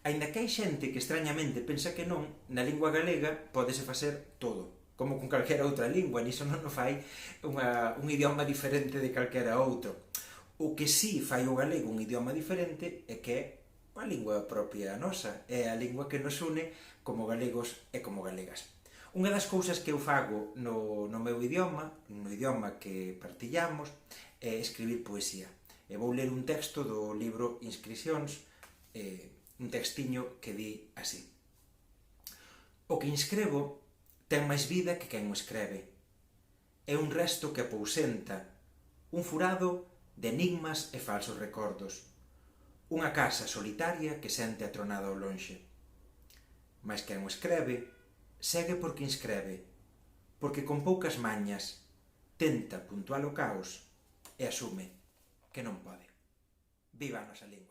Aínda que hai xente que extrañamente pensa que non, na lingua galega pódese facer todo, como con calquera outra lingua, niso non o fai un idioma diferente de calquera outro. O que sí fai o galego un idioma diferente é que é a lingua propia nosa, é a lingua que nos une como galegos e como galegas. Unha das cousas que eu fago no meu idioma, no idioma que partillamos, é escribir poesía. E vou ler un texto do libro Inscricións, un textiño que di así: O que inscrevo ten máis vida que quen o escreve. É un resto que apousenta, un furado de enigmas e falsos recordos, unha casa solitaria que sente atronada ao lonxe. Mais quen o escreve, segue porque inscreve, porque con poucas mañas tenta puntuar o caos e asume que non pode. Viva a nosa lingua!